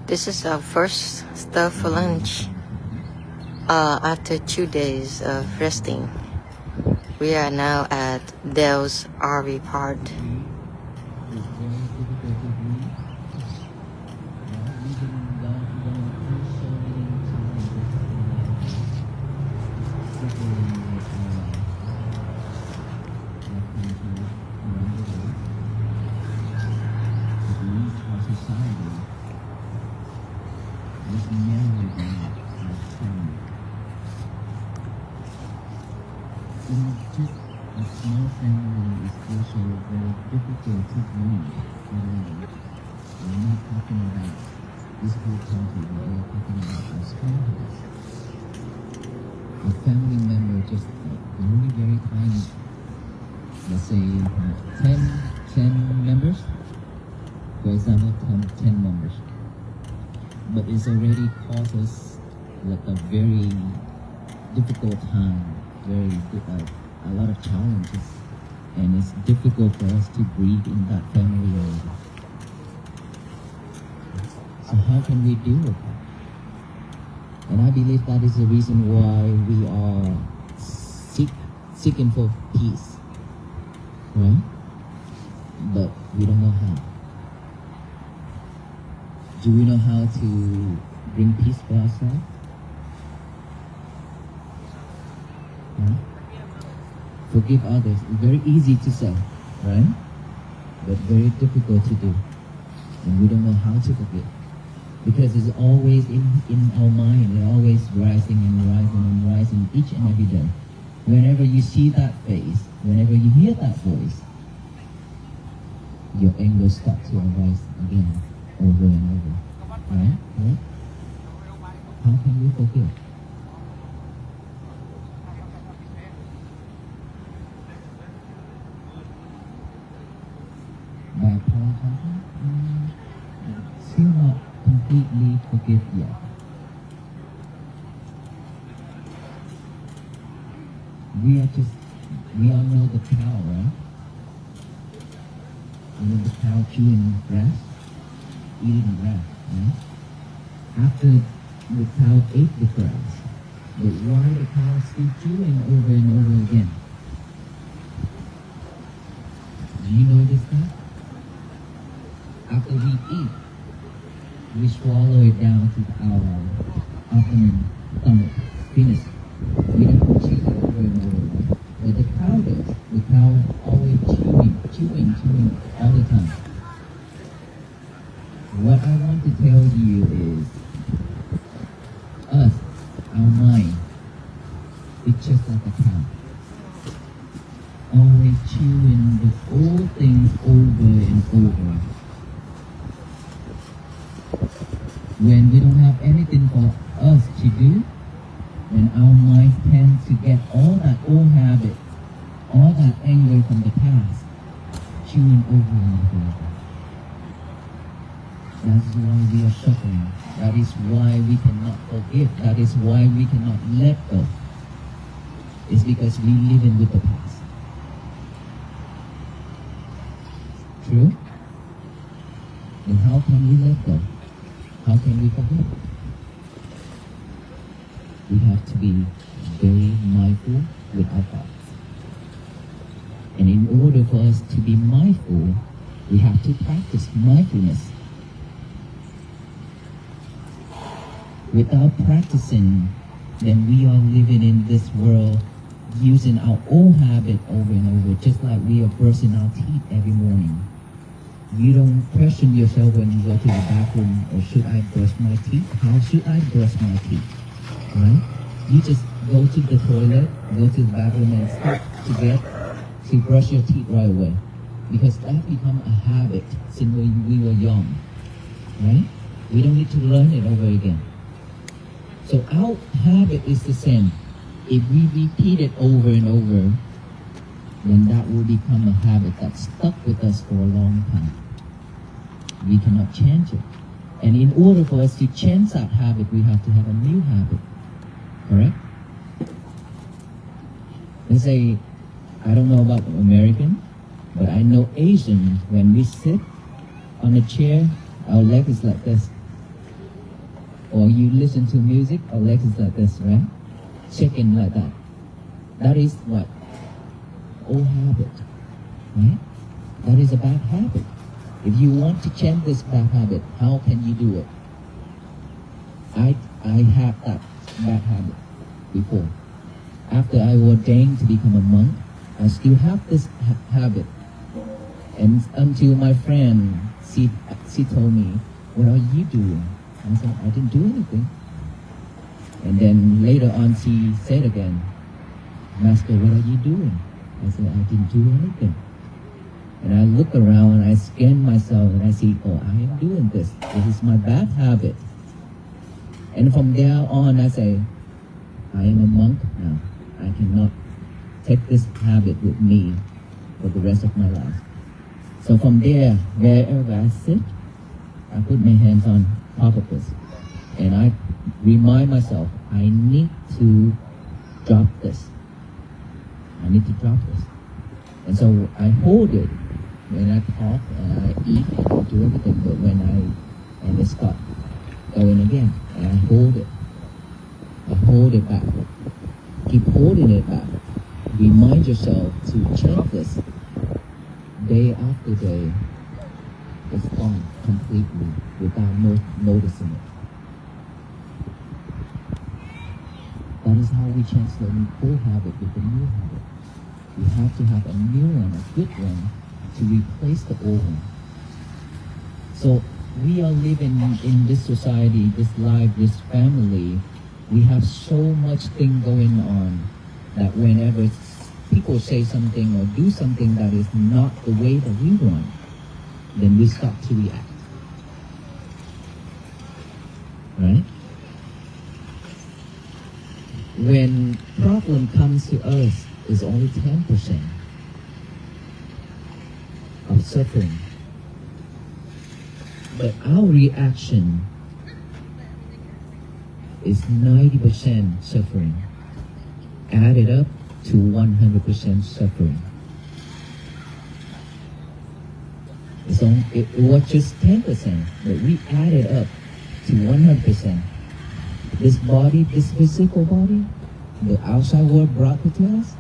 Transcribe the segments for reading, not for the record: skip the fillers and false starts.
This is our first stop for lunch. After 2 days of resting, we are now at Dell's RV Park. Just a small family is also very difficult to believe. We're not talking about this whole country, but we're talking about a small house. A family member just very, very tiny. Let's say 10 members. For example, 10 members. But it's already caused us like a very difficult time. A lot of challenges, and it's difficult for us to breathe in that family already. So how can we deal with that? And I believe that is the reason why we are seeking for peace, right? But we don't know how. Do we know how to bring peace for ourselves? Forgive others. It's very easy to say, right? But very difficult to do. And we don't know how to forgive. Because it's always in our mind. It's always rising and rising and rising each and every day. Whenever you see that face, whenever you hear that voice, your anger starts to arise again, over and over. Right? How can we forgive? By apologizing? Still not completely forgive yet. We all know the cow, right? You know the cow chewing grass? Eating grass, right? After the cow ate the grass, but why the cow still chewing over and over again? Do you notice that? After we eat, we swallow it down to our abdomen, stomach, penis. We don't chew it over and over. But the cow does. The cow always chewing all the time. What I want to tell you is, us, our mind, it's just like a cow. Always chewing the old things over and over. When we don't have anything for us to do, then our minds tend to get all that old habit, all that anger from the past, chewing over and over. That's why we are suffering. That is why we cannot forgive. That is why we cannot let go. It's because we live in with the past. True? Then how can we let go? How can we forgive? We have to be very mindful with our thoughts. And in order for us to be mindful, we have to practice mindfulness. Without practicing, then we are living in this world using our old habit over and over, just like we are brushing our teeth every morning. You don't question yourself when you go to the bathroom, or should I brush my teeth? How should I brush my teeth? Right? You just go to the toilet, go to the bathroom and start to brush your teeth right away. Because that become a habit since we were young. Right? We don't need to learn it over again. So our habit is the same. If we repeat it over and over, then that will become a habit that's stuck with us for a long time. We cannot change it. And in order for us to change that habit, we have to have a new habit. Correct? Let's say, I don't know about American, but I know Asian, when we sit on a chair, our leg is like this. or you listen to music or legs like this, right? Shaking like that. That is what? Old habit, right? That is a bad habit. If you want to change this bad habit, how can you do it? I had that bad habit before. After I ordained to become a monk, I still have this habit. And until my friend, she told me, "What are you doing?" I said, "I didn't do anything." And then later on, she said again, "Master, what are you doing?" I said, "I didn't do anything." And I look around and I scan myself and I see, oh, I am doing this. This is my bad habit. And from there on, I say, I am a monk now. I cannot take this habit with me for the rest of my life. So from there, wherever I sit, I put my hands on top of this. And I remind myself, I need to drop this. I need to drop this. And so I hold it when I talk and I eat and I do everything, but and it start going again, and I hold it. I hold it back. Keep holding it back. Remind yourself to change this. Day after day, it's gone completely without noticing it. That is how we change the old habit with the new habit. We have to have a new one, a good one, to replace the old one. So we are living in this society, this life, this family. We have so much thing going on that whenever people say something or do something that is not the way that we want, then we start to react. Right? When problem comes to us, is only 10% of suffering. But our reaction is 90% suffering, added up to 100% suffering. It was just 10%, but we added up to 100%. This body, this physical body, the outside world brought it to us,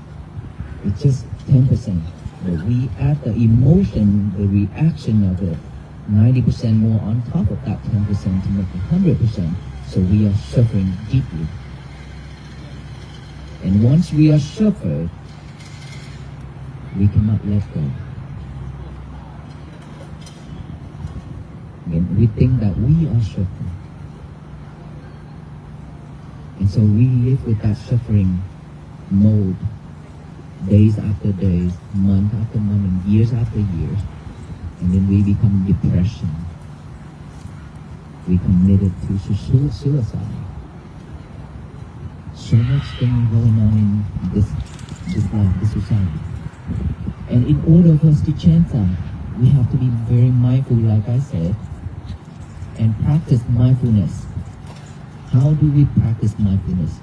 it's just 10%. But we add the emotion, the reaction of it, 90% more on top of that 10% to make it 100%. So we are suffering deeply. And once we are suffered, we cannot let go. And we think that we are suffering. And so we live with that suffering mode, days after days, month after month, and years after years. And then we become depression. We committed to suicide. So much thing going on in this life, this society. And in order for us to change that, we have to be very mindful, like I said, and practice mindfulness. How do we practice mindfulness?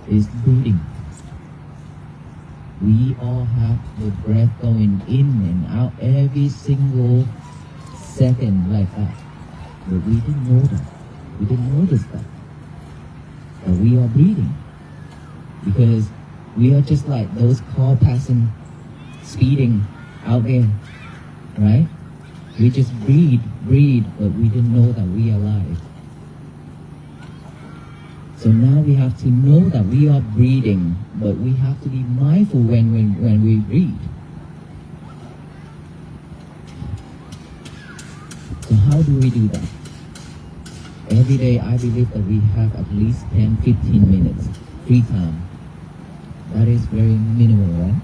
It's breathing. We all have the breath going in and out every single second like that. But we didn't know that. We didn't notice that. But we are breathing. Because we are just like those car passing, speeding out there, right? We just breathe, but we didn't know that we are alive. So now we have to know that we are breathing, but we have to be mindful when we breathe. So how do we do that? Every day I believe that we have at least 10-15 minutes free time. That is very minimal, right?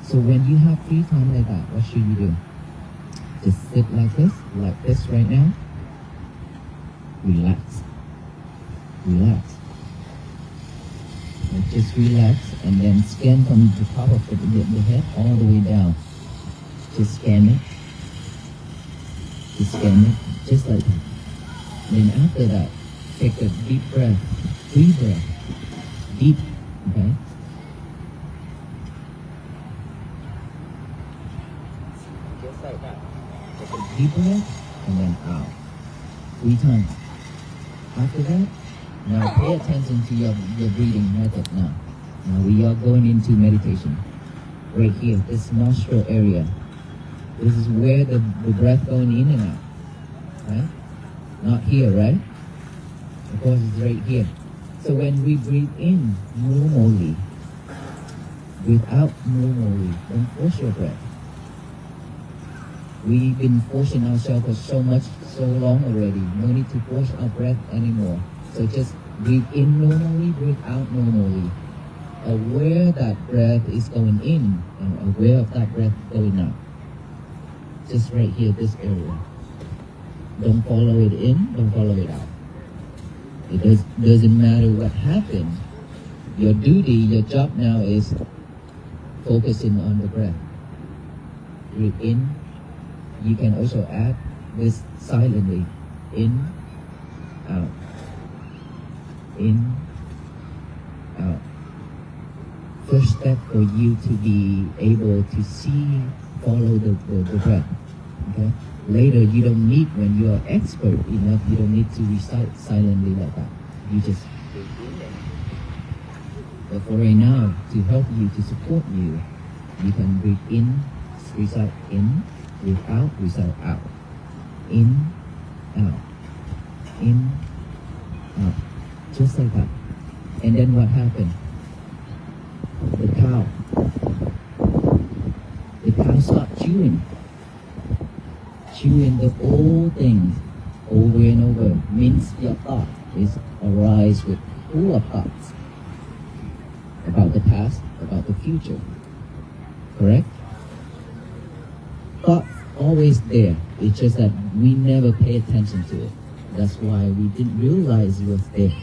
So when you have free time like that, what should you do? Just sit like this right now. Relax. And just relax and then scan from the top of the head all the way down. Just scan it. Just scan it, just like that. Then after that, take a deep breath, free breath, deep, okay? Just like that. Take a deep breath and then out. 3 times. After that, now pay attention to your breathing method now. Now we are going into meditation. Right here, this nostril area. This is where the breath going in and out. Right? Not here, right? Of course, it's right here. So when we breathe in normally, breathe out normally, don't force your breath. We've been forcing ourselves for so long already. No need to force our breath anymore. So just breathe in normally, breathe out normally. Aware that breath is going in and aware of that breath going out. Just right here, this area. Don't follow it in, don't follow it out. It doesn't matter what happened. Your duty, your job now is focusing on the breath. Breathe in. You can also add this silently. In, out. In, out. First step for you to be able to see, follow the breath. Okay? Later, you don't need, when you are expert enough, you don't need to recite silently like that. You just breathe in. But for right now, to help you, to support you, you can breathe in, recite in, breathe out, recite out. In, out. In, out. Just like that. And then what happened? The cow stopped chewing the old things over and over. Means your thought is arise with full of thoughts about the past, about the future. Correct? Thoughts always there. It's just that we never pay attention to it. That's why we didn't realize it was there.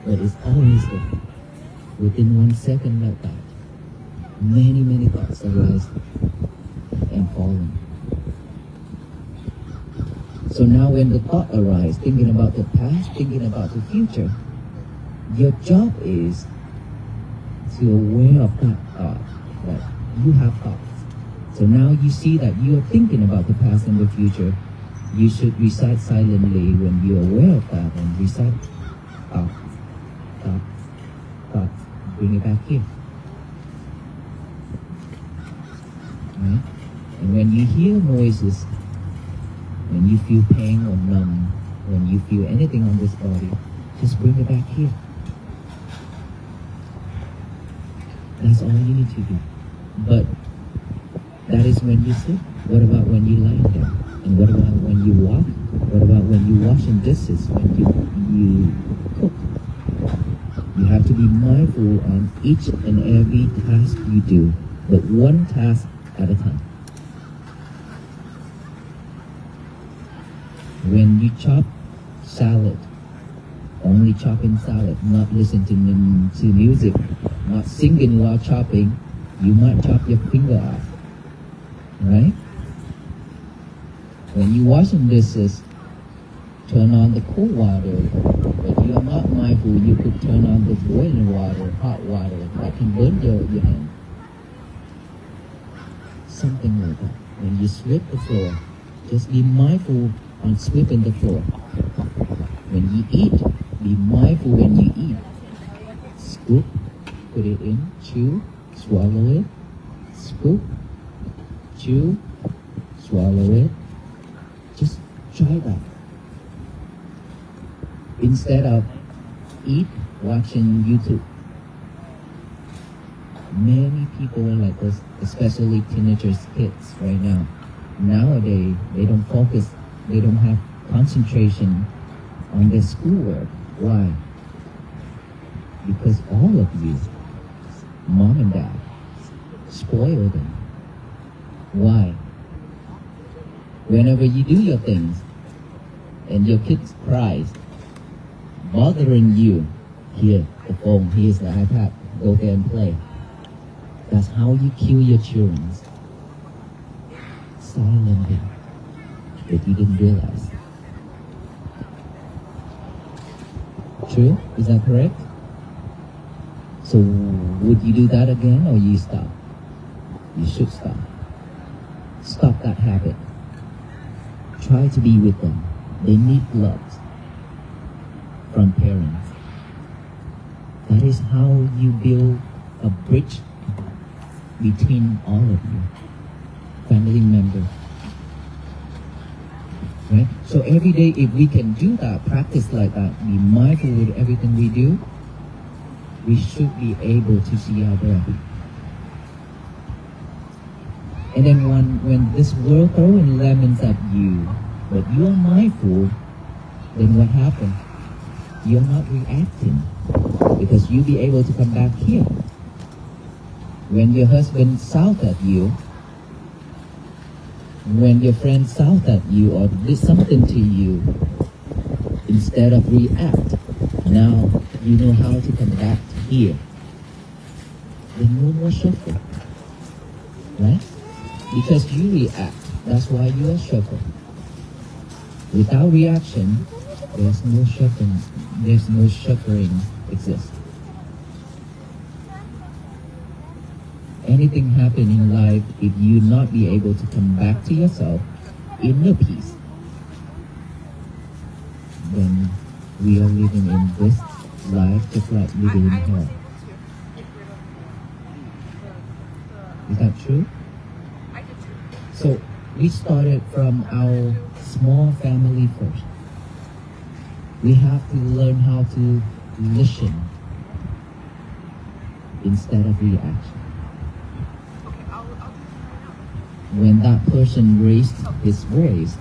But it's always there. Within 1 second like that, many thoughts arise and falling. So now when the thought arises, thinking about the past, thinking about the future, your job is to aware of that thought, that you have thoughts. So now you see that you are thinking about the past and the future. You should recite silently when you're aware of that and recite thoughts. Bring it back here. Right? And when you hear noises, when you feel pain or numb, when you feel anything on this body, just bring it back here. That's all you need to do. But that is when you sit. What about when you lie down? And what about when you walk? What about when you washing dishes? When you cook? You have to be mindful on each and every task you do, but one task at a time. When you chop salad, only chopping salad, not listening to music, not singing while chopping, you might chop your finger off. Right? When you washing dishes, turn on the cold water, but you are not mindful, you could turn on the boiling water, hot water, that can burn your hand. Something like that. When you sweep the floor, just be mindful on sweeping the floor. When you eat, be mindful when you eat. Scoop, put it in, chew, swallow it, scoop, chew, swallow it. Just try that. Instead of eat watching YouTube. Many people are like this, especially teenagers, kids right now. Nowadays, they don't focus, they don't have concentration on their schoolwork. Why? Because all of you, mom and dad, spoil them. Why? Whenever you do your things, and your kids cries, bothering you, here, the phone, here's the iPad, go there and play. That's how you kill your children. Silently. But you didn't realize. True? Is that correct? So would you do that again or you stop? You should stop. Stop that habit. Try to be with them. They need love from parents. That is how you build a bridge between all of you, family members. Right? So every day, if we can do that, practice like that, be mindful with everything we do, we should be able to see our breath. And then when this world throwing lemons at you, but you are mindful, then what happens? You're not reacting because you'll be able to come back here. When your husband shouts at you, when your friend shouts at you or did something to you, instead of react, now you know how to come back here. Then no more suffering, right? Because you react, that's why you are suffering. Without reaction, there's no suffering. There's no suffering exists. Anything happen in life, if you not be able to come back to yourself in the peace, then we are living in this life just like living in hell. Is that true? So we started from our small family first. We have to learn how to listen instead of reaction. When that person raised his voice,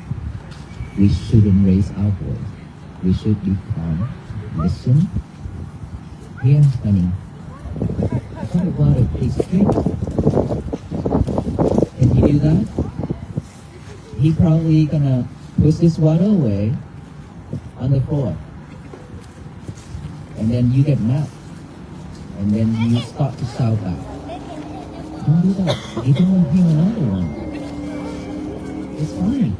we shouldn't raise our voice. We should be calm, listen. Here, honey, I got a water, please drink. Can you do that? He probably gonna push this water away on the floor. And then you get mad. And then you start to shout back. Don't do that. You don't want him another one. It's fine.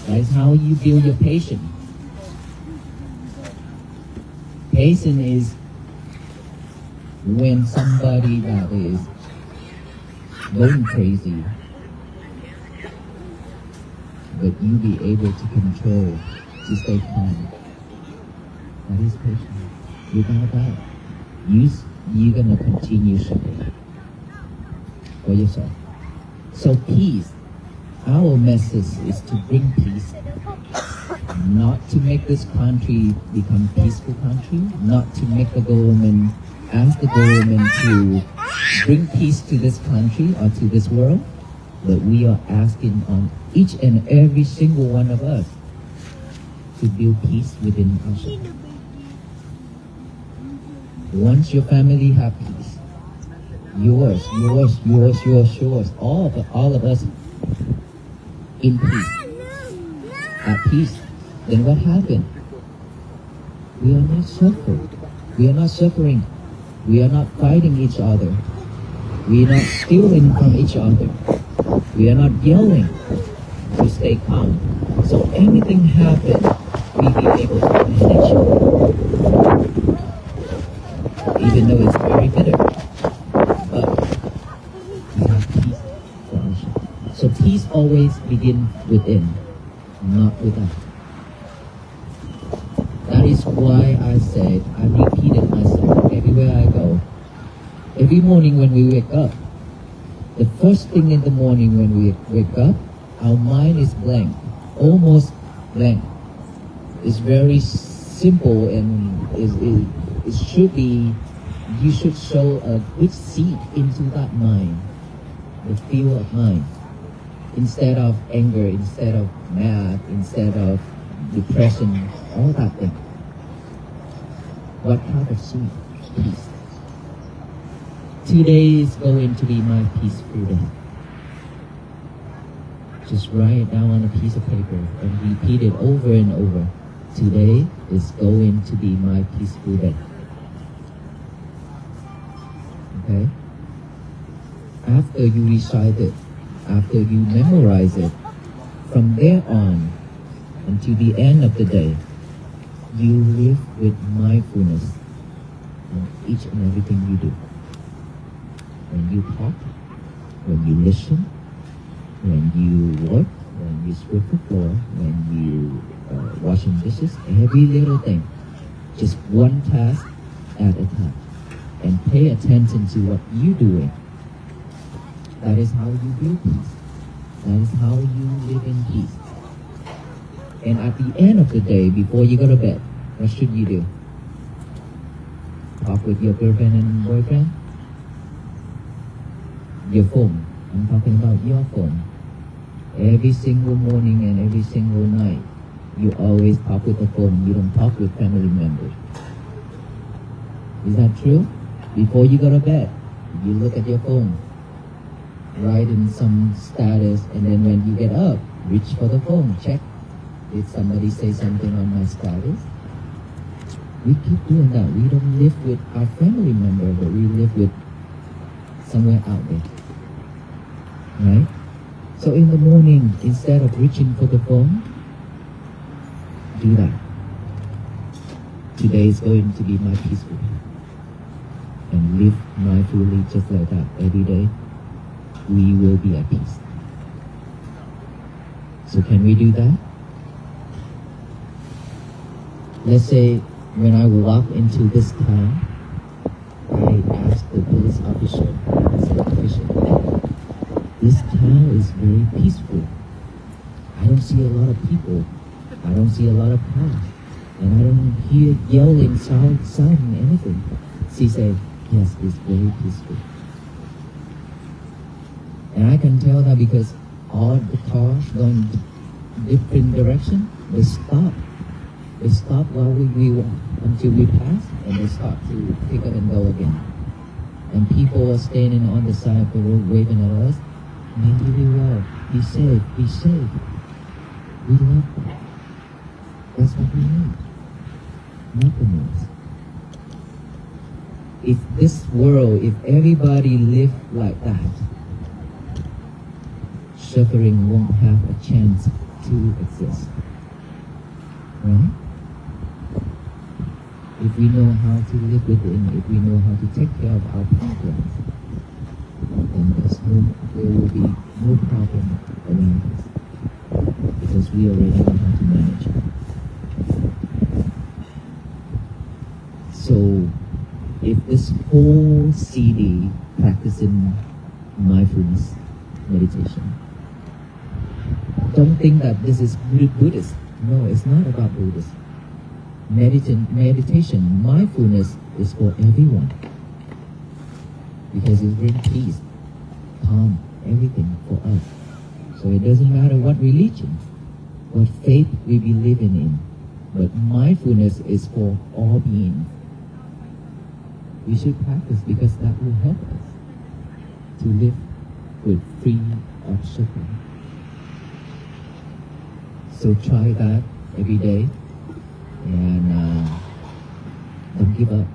That's how you build your patience. Patience is when somebody that is going crazy, but you be able to control, to stay calm. That is patience. Without that, you're gonna continue suffering for yourself. So peace, our message is to bring peace, not to make this country become peaceful country, not to make the government, ask the government to bring peace to this country or to this world, but we are asking on each and every single one of us to build peace within ourselves. Once your family have peace, yours, all of us in peace, at peace, then what happened? We are not suffering. We are not suffering. We are not fighting each other. We are not stealing from each other. We are not yelling. We stay calm. So anything happens, we be able to manage it. Even though it's very bitter. But we have peace for ourselves. So peace always begins within, not without. That is why I said, I repeated myself everywhere I go. Every morning when we wake up, the first thing in the morning when we wake up, our mind is blank, almost blank. It's very simple and it should be, you should show a good seed into that mind, the feel of mind. Instead of anger, instead of mad, instead of depression, all that thing. What kind of seed? Peace. Today is going to be my peaceful day. Just write it down on a piece of paper and repeat it over and over. Today is going to be my peaceful day. Okay? After you recite it, after you memorize it, from there on until the end of the day, you live with mindfulness in each and everything you do. When you talk, when you listen, when you work, when you sweep the floor, when you washing dishes, every little thing. Just one task at a time. And pay attention to what you're doing. That is how you build peace. That is how you live in peace. And at the end of the day, before you go to bed, what should you do? Talk with your girlfriend and boyfriend? Your phone. I'm talking about your phone. Every single morning and every single night, you always talk with the phone. You don't talk with family members. Is that true? Before you go to bed, you look at your phone, write in some status, and then when you get up, reach for the phone, check. Did somebody say something on my status? We keep doing that. We don't live with our family member, but we live with somewhere out there. Right? So in the morning, instead of reaching for the phone, do that. Today is going to be my peaceful day. And live mindfully just like that every day. We will be at peace. So can we do that? Let's say when I walk into this town, I ask the police officer, this town is very peaceful. I don't see a lot of people. I don't see a lot of cars. And I don't hear yelling, shouting, anything. She said, yes, it's very peaceful. And I can tell that because all the cars going different direction, they stop. They stop while we walk until we pass, and they start to pick up and go again. And people are standing on the side of the road waving at us. May you be well. Be safe. Be safe. We love that. That's what we need. Nothing else. If this world, if everybody lived like that, suffering won't have a chance to exist. Right? If we know how to live within, if we know how to take care of our problems, then there will be no problem around us, because we already know how to manage it. So, if this whole CD practicing mindfulness meditation, don't think that this is Buddhist. No, it's not about Buddhism. Meditation, mindfulness is for everyone, because it brings peace, calm, everything for us. So it doesn't matter what religion, what faith we be living in, but mindfulness is for all beings. We should practice because that will help us to live with free of suffering. So try that every day, and don't give up.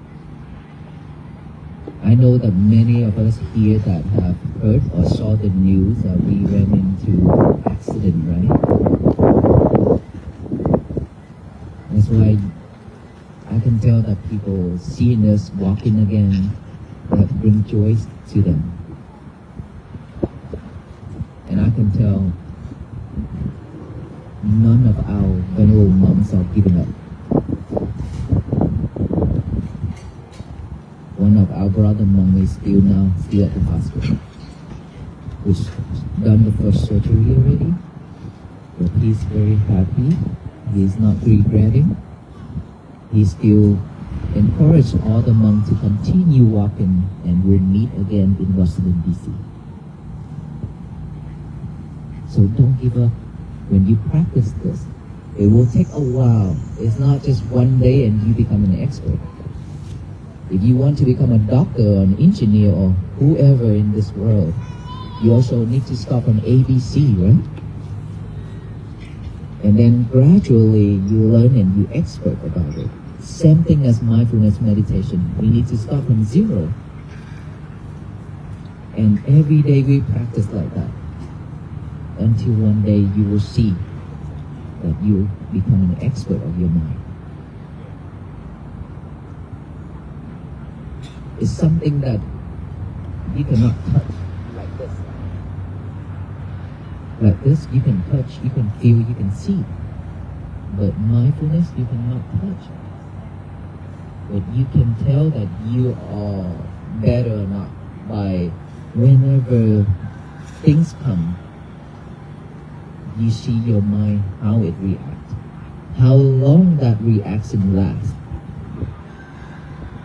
I know that many of us here that have heard or saw the news that we ran into accident, right? That's why I can tell that people seeing us walking again, that bring joy to them. And I can tell none of our venerable monks are giving up. One of our brother monks is still at the hospital, which done the first surgery already, but he's very happy. He's not regretting. He still encouraged all the monks to continue walking, and we'll meet again in Washington, D.C. So don't give up. When you practice this, it will take a while. It's not just one day and you become an expert. If you want to become a doctor or an engineer or whoever in this world, you also need to start from ABC, right? And then gradually you learn and you expert about it. Same thing as mindfulness meditation. We need to start from zero. And every day we practice like that, until one day you will see that you become an expert of your mind. It's something that you cannot touch like this. Like this, you can touch, you can feel, you can see. But mindfulness, you cannot touch. But you can tell that you are better or not by whenever things come, you see your mind, how it reacts, how long that reaction lasts.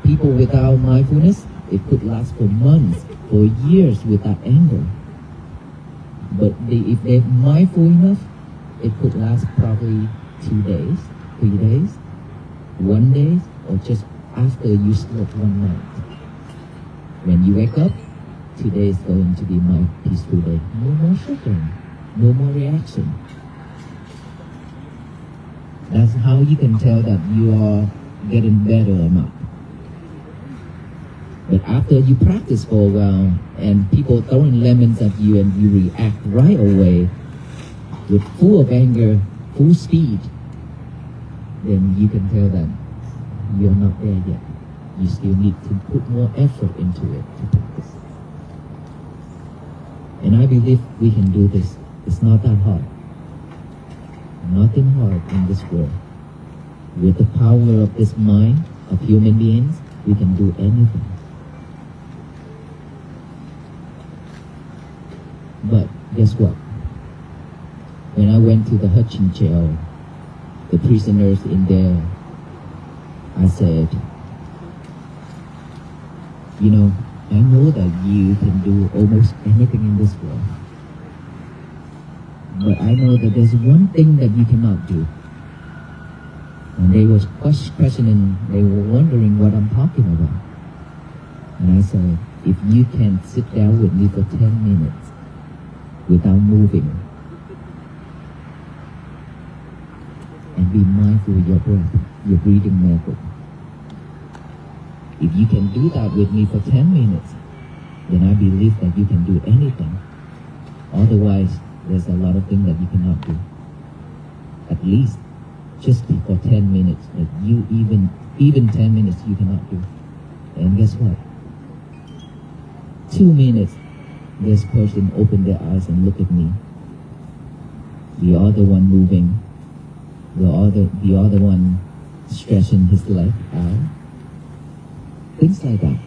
People without mindfulness, it could last for months, for years without anger. But if they're mindful enough, it could last probably 2 days, 3 days, 1 day, or just after you sleep one night. When you wake up, today is going to be my peaceful day. No more suffering, no more reaction. That's how you can tell that you are getting better or not. But after you practice for a while and people throwing lemons at you and you react right away with full of anger, full speed, then you can tell that you're not there yet. You still need to put more effort into it to practice. And I believe we can do this. It's not that hard. Nothing hard in this world. With the power of this mind of human beings, we can do anything. But guess what? When I went to the Hutchin jail, the prisoners in there, I said, I know that you can do almost anything in this world. But I know that there's one thing that you cannot do. And they were questioning, they were wondering what I'm talking about. And I said, if you can sit down with me for 10 minutes without moving and be mindful of your breath, your breathing method. If you can do that with me for 10 minutes, then I believe that you can do anything. Otherwise, there's a lot of things that you cannot do. At least, just for 10 minutes, that you even 10 minutes you cannot do. And guess what? 2 minutes, this person opened their eyes and looked at me. The other one moving, the other one stretching his leg out. Things like that.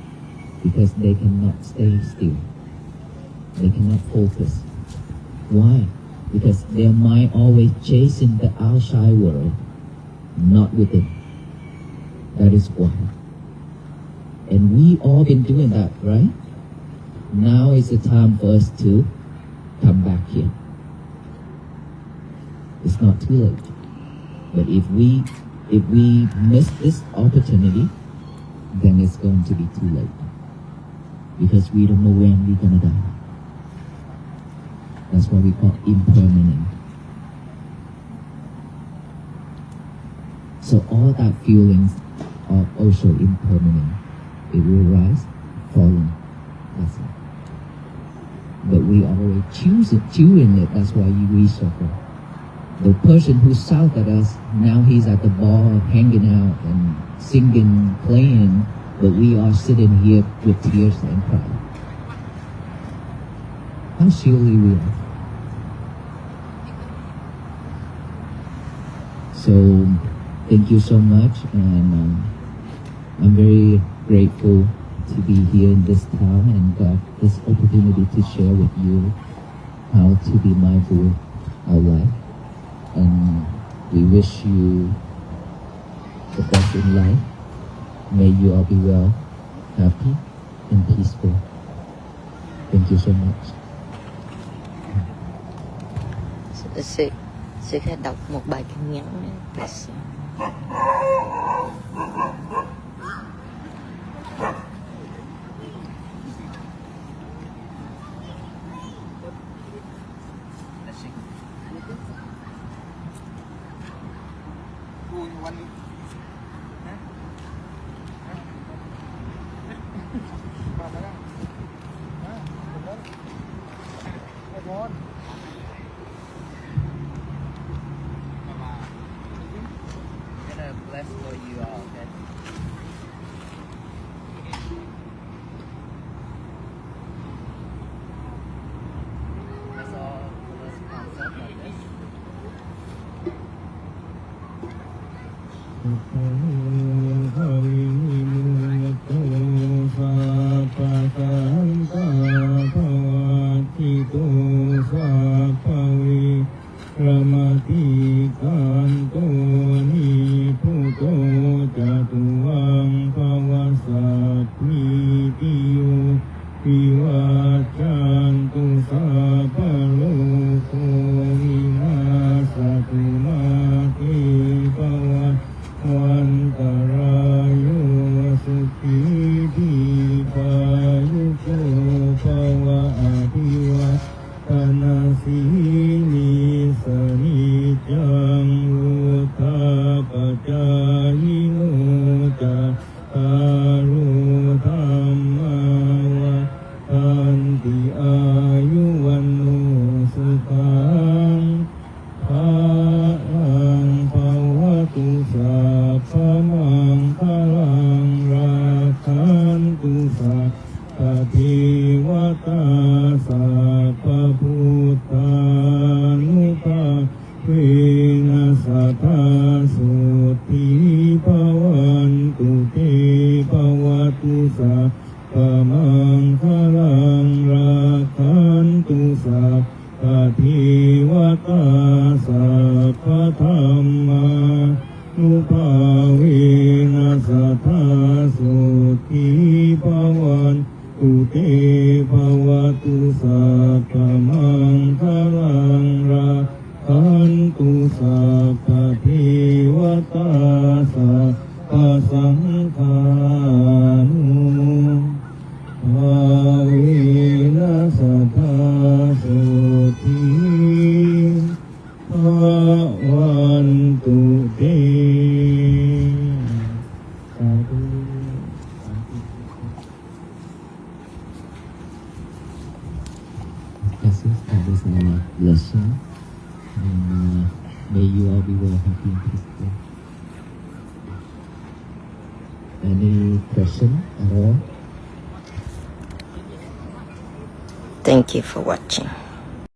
Because they cannot stay still. They cannot focus. Why? Because their mind always chasing the outside world, not within. That is why. And we all been doing that, right? Now is the time for us to come back here. It's not too late. But if we miss this opportunity, then it's going to be too late. Because we don't know when we're gonna die. That's why we call impermanent. So all that feelings are also impermanent. It will rise, falling. That's it. But we always choosing it. That's why we suffer. The person who shouted at us, now he's at the bar hanging out and singing, playing, but we are sitting here with tears and crying. How silly we are. So, thank you so much, and I'm very grateful to be here in this town and got this opportunity to share with you how to be mindful of life. And we wish you the best in life. May you all be well, happy, and peaceful. Thank you so much. Sẽ đọc một bài kinh ngắn. Bless for you all, okay? That's all for this concept of this. สุโขภวินิมุตโตสัพพะสังฆาภวัตติโตสัพพะวิรมติกันโตนิพุโตจตุวังภวสัพพิติโยวิวัจจันตุสัพพะโลกโควินาศตุมาเตภวันตรายโยสุขีทีพายุโกภวะอภิวัตนาสีนิสนิจังวุธาปจายโนจัตตารุธรรมาวัน ติอายุวันโนสุขังภาลังภาวตุสัพพะมังคลังราคันตุสัพพะเทวตาสัพพะพุทธานุภาเวนะสัทธาสุติภวันตุเตภวตุสัพพะมังคลังราคันตุสัพพะเทวตาสัพพะธรรมานุภาเวนะสัทธาสุติภวันตุเตภวตุสัพพะมังคลังราคันตุสัพพะเทวตาสัพพะสังฆานุภาเวนะสัทธาสุติภวันตุเตสาธุ This is our lesson, and may you all be well, happy, and peaceful. Any question at all? Thank you for watching.